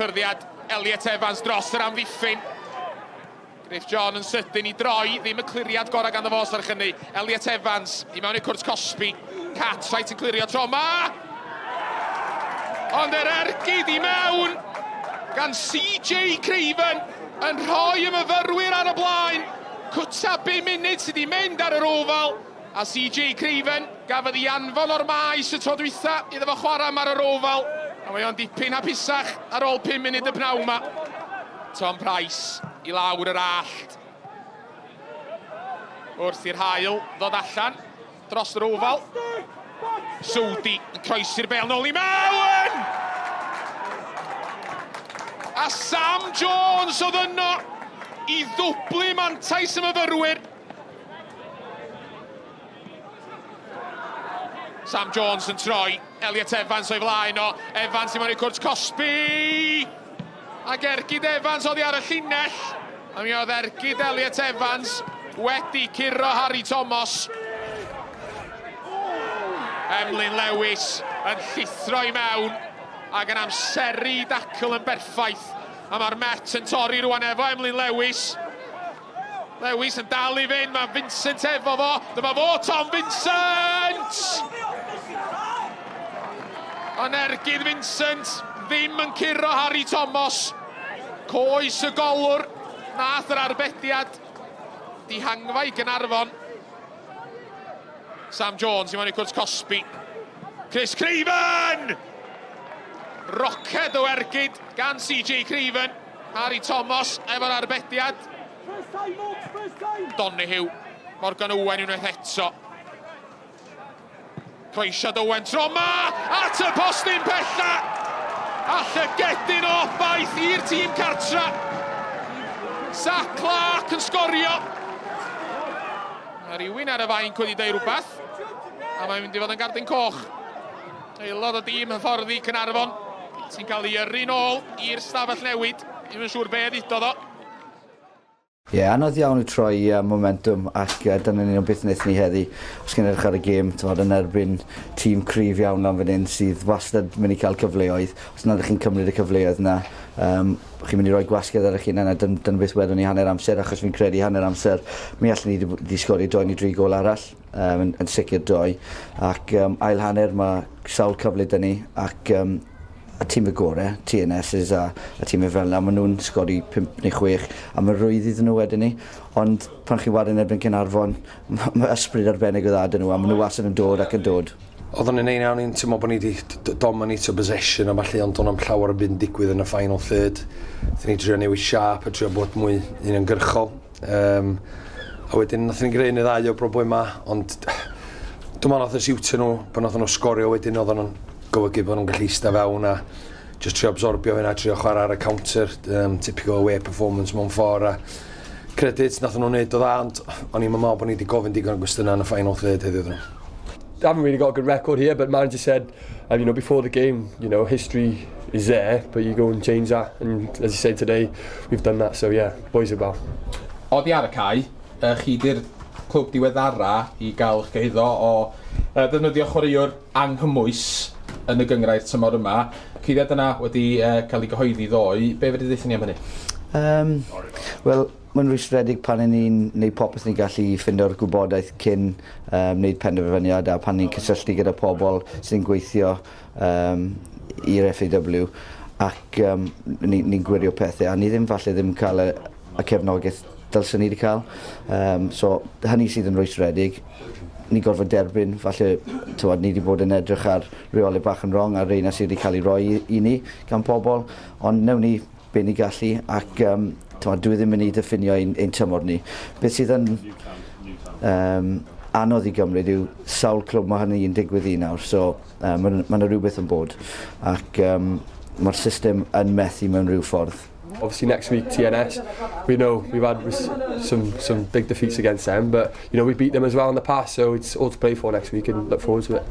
ffyrddiad Elliot Evans dros yr amddiffyn. Griff John yn sydyn i droi, ddim y cliriad gorau gan y fos ar hynny. Elliot Evans i mewn i cwrt Cosby. Cartwright yn clirio tro yma. Ond yr ergyd i mewn gan CJ Craven yn rhoi y myfyrwyr ar y blaen. Cwta 5 munud sydd wedi mynd ar yr ofal. A CJ Craven gafodd ei anfon o'r maes y tro dwytha iddo fo chwarae ar yr ofal. A mae o'n dipyn hapusach ar ôl 5 munud y pnawn yma. Tom Price i lawr yr allt. Wrth i'r haul ddod allan dros yr ofal. Sowdi yn croesi'r bel nôl i mewn! A Sam Jones oedd yno i ddwblu mantais y myfyrwyr. Sam Jones yn troi, Elliot Evans o'i flaen o. Evans i mewn i cwrt Cosby! Ac ergyd Evans oedd i ar y llinell. A mi oedd ergyd Elliot Evans wedi curo Harry Thomas. Emlyn Lewis yn llithro i mewn ac yn amseru dacl yn berffaith. A mae'r Met yn torri rwan efo Emlyn Lewis. Lewis yn dal i fynd, mae Vincent efo fo. Dyma fo, Tom Vincent! Ond ergyd Vincent ddim yn curo Harry Thomas. Coes y golwr nath yr arbediad dihangfa i Caernarfon. Sam Jones i mewn i cwrt Cosby. Chris Craven! Roced o ergyd gan CJ Craven. Harry Thomas efo'r arbediad. Donahue. Morgan Owen unwaith eto. Croesiad Owen tro yma! At y postyn pella! A llygedyn o baith i'r tîm cartra. Zach Clark yn sgorio. A rhywun ar y fain wedi deud rhywbeth. A mae'n mynd i fod yn gardyn coch. Aelod o dîm hyfforddi Caernarfon sy'n cael ei yrru nôl i'r stafell newid. Ddim yn siŵr be ddito ddo. Ie, anodd iawn i troi momentum ac dyna ni'n beth wnaethon ni heddi. Os gen edrych ar y gêm, yn erbyn tîm cryf iawn lan fan hyn sydd wastad mynd i cael cyfleoedd. Os nad ydych chi'n cymryd y cyfleoedd yna, chi'n mynd i roi gwasgedd ar eich hunan a dyna beth wedwn ni hanner amser, achos fi'n credu hanner amser mi allan ni wedi sgorio 2 neu 3 gol arall, yn sicr 2. Ac ail hanner mae sawl cyfle dyn ni ac y tîm y gorau, TNS a tîm y fel yna, maen nhw'n sgori 5 neu 6 a mae rwydd iddyn nhw wedyn ni. Ond pan chi'n wario yn erbyn Caernarfon, mae ysbryd arbennig o dda dyn nhw a maen nhw wastad yn dod ac yn dod. Oedd o'n ein iawn ni'n teimlo bod ni wedi dominate o possession a falle ond o'n am llawer o byd digwydd yn y final third. Dyn ni trio newid sharp a trio bod mwy uniongyrchol. A wedyn nath ni'n greu yn y ddau o broblema, ond dwi'n meddwl nath y siwtio nhw, pan nath nhw sgorio wedyn oedd nhw'n golygu bod nhw'n gallu eistedd fewn a just trio absorbio hynna, trio chwarae ar y counter, typical away performance mewn ffordd a credit nath nhw'n neud o dda, ond o'n i'n meddwl bod ni wedi gofyn digon o gwestiynau yn y final third heddiw nhw. I haven't really got a good record here, but manager said, before the game, history is there, but you go and change that. And as you said today, we've done that. So yeah, boys about. Oddi ar y cae, chi di'r clwb diweddara i gael eich gyhyddo o ddefnyddio chwaraewr anghymwys yn y gyngrair tymor yma. Cyddiad yna wedi cael ei gyhoeddi ddoe. Be fyddi ddeithio ni am hynny? Wel, mae'n rwystredig pan ni'n gwneud popeth ni'n gallu ffindio'r gwybodaeth cyn wneud penderfyniad a pan ni'n cysylltu gyda pobl sy'n gweithio i'r FAW ac ni'n gwirio pethau a ni ddim cael y cefnogaeth dylsyn ni wedi cael. So hynny sydd yn rwystredig. Ni'n gorfod derbyn, falle ni wedi bod yn edrych ar reolau bach yn wrong a reina sydd wedi cael ei roi i ni gan pobl, ond newn ni be ni gallu ac dwi ddim yn ei diffinio ein tymor ni. Beth sydd yn anodd i gymryd yw sawl clwb mae hynny yn digwydd i nawr, so mae yna rhywbeth yn bod ac mae'r system yn methu mewn rhyw ffordd. Obviously next week TNS, we know we've had some big defeats against them, but we beat them as well in the past, so it's all to play for next week and look forward to it.